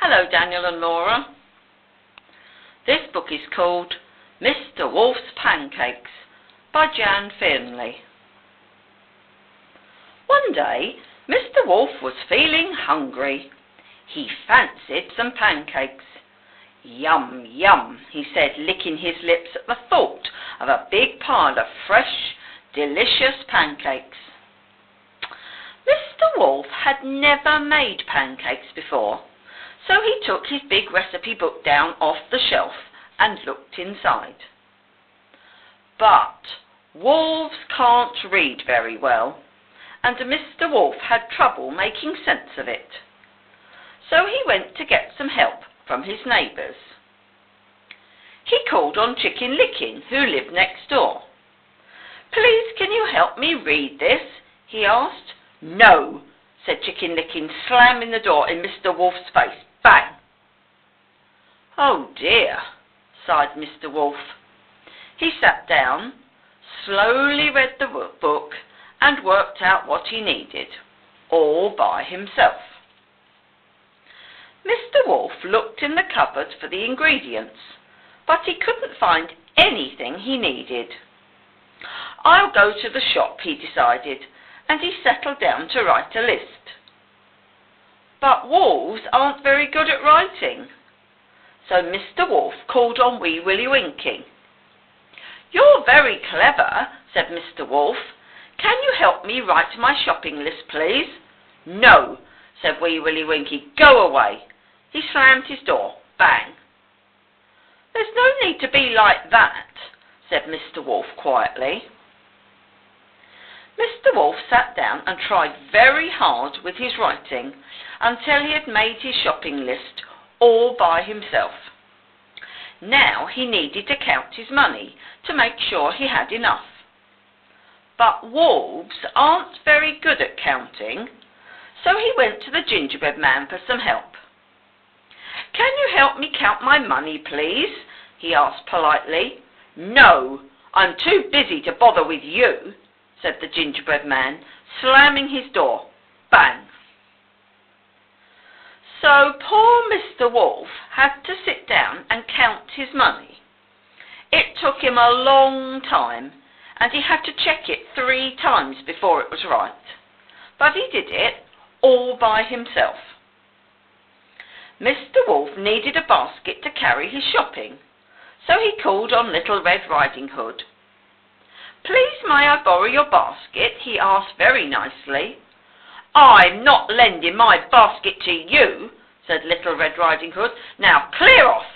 Hello, Daniel and Laura. This book is called Mr. Wolf's Pancakes by Jan Fearnley. One day, Mr. Wolf was feeling hungry. He fancied some pancakes. Yum, yum, he said, licking his lips at the thought of a big pile of fresh, delicious pancakes. Mr. Wolf had never made pancakes before, so he took his big recipe book down off the shelf and looked inside. But wolves can't read very well, and Mr. Wolf had trouble making sense of it. So he went to get some help from his neighbours. He called on Chicken Licken, who lived next door. "Please, can you help me read this?" he asked. "No," said Chicken Licken, slamming the door in Mr. Wolf's face. Bang! "Oh dear," sighed Mr. Wolf. He sat down, slowly read the book, and worked out what he needed, all by himself. Mr. Wolf looked in the cupboard for the ingredients, but he couldn't find anything he needed. "I'll go to the shop," he decided, and he settled down to write a list. But wolves aren't very good at writing, so Mr. Wolf called on Wee Willie Winkie. "You're very clever," said Mr. Wolf. "Can you help me write my shopping list, please?" "No," said Wee Willie Winkie. "Go away." He slammed his door. Bang! "There's no need to be like that," said Mr. Wolf quietly. Mr. Wolf sat down and tried very hard with his writing until he had made his shopping list all by himself. Now he needed to count his money to make sure he had enough. But wolves aren't very good at counting, so he went to the gingerbread man for some help. "Can you help me count my money, please?" he asked politely. "No, I'm too busy to bother with you," said the gingerbread man, slamming his door. Bang! So poor Mr. Wolf had to sit down and count his money. It took him a long time, and he had to check it 3 times before it was right. But he did it all by himself. Mr. Wolf needed a basket to carry his shopping, so he called on Little Red Riding Hood. "Please, may I borrow your basket?" he asked very nicely. "I'm not lending my basket to you," said Little Red Riding Hood. "Now clear off."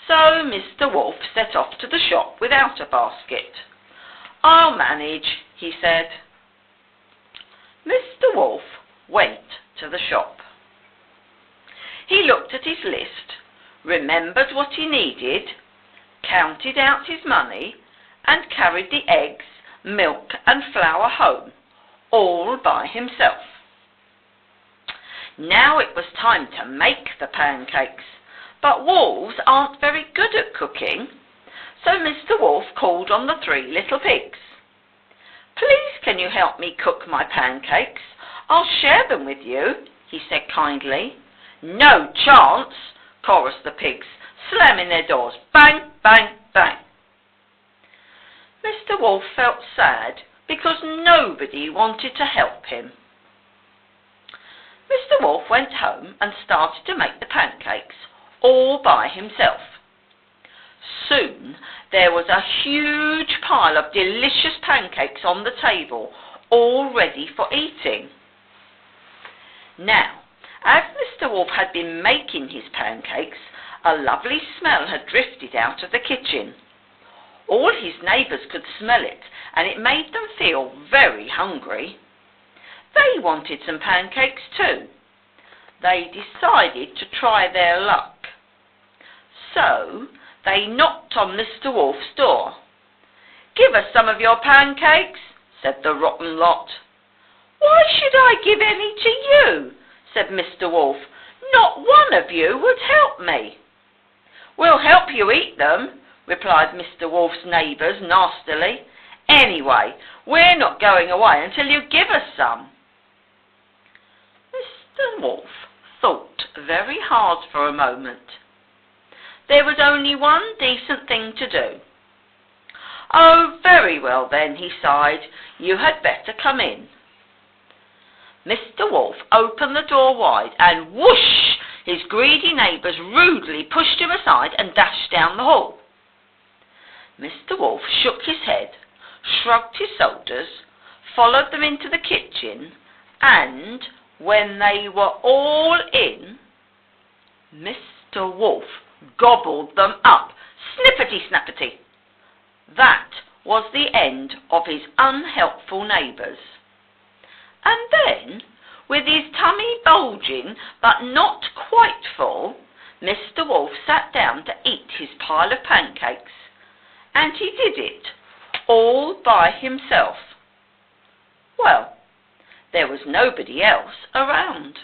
So Mr. Wolf set off to the shop without a basket. "I'll manage," he said. Mr. Wolf went to the shop. He looked at his list, remembered what he needed, counted out his money, and carried the eggs, milk and flour home, all by himself. Now it was time to make the pancakes, but wolves aren't very good at cooking, so Mr. Wolf called on the 3 little pigs. "Please, can you help me cook my pancakes? I'll share them with you," he said kindly. "No chance," chorused the pigs, slamming their doors. Bang, bang, bang. Mr. Wolf felt sad because nobody wanted to help him. Mr. Wolf went home and started to make the pancakes all by himself. Soon there was a huge pile of delicious pancakes on the table, all ready for eating. Now, as Mr. Wolf had been making his pancakes, a lovely smell had drifted out of the kitchen. All his neighbours could smell it, and it made them feel very hungry. They wanted some pancakes too. They decided to try their luck. So they knocked on Mr. Wolf's door. "Give us some of your pancakes," said the rotten lot. "Why should I give any to you?" said Mr. Wolf. "Not one of you would help me." "We'll help you eat them," replied Mr. Wolf's neighbours nastily. "Anyway, we're not going away until you give us some." Mr. Wolf thought very hard for a moment. There was only one decent thing to do. "Oh, very well then," he sighed, "you had better come in." Mr. Wolf opened the door wide, and whoosh! His greedy neighbours rudely pushed him aside and dashed down the hall. Mr. Wolf shook his head, shrugged his shoulders, followed them into the kitchen, and when they were all in, Mr. Wolf gobbled them up, snippety-snappety. That was the end of his unhelpful neighbours. And then, with his tummy bulging but not quite full, Mr. Wolf sat down to eat his pile of pancakes, and he did it all by himself. Well, there was nobody else around.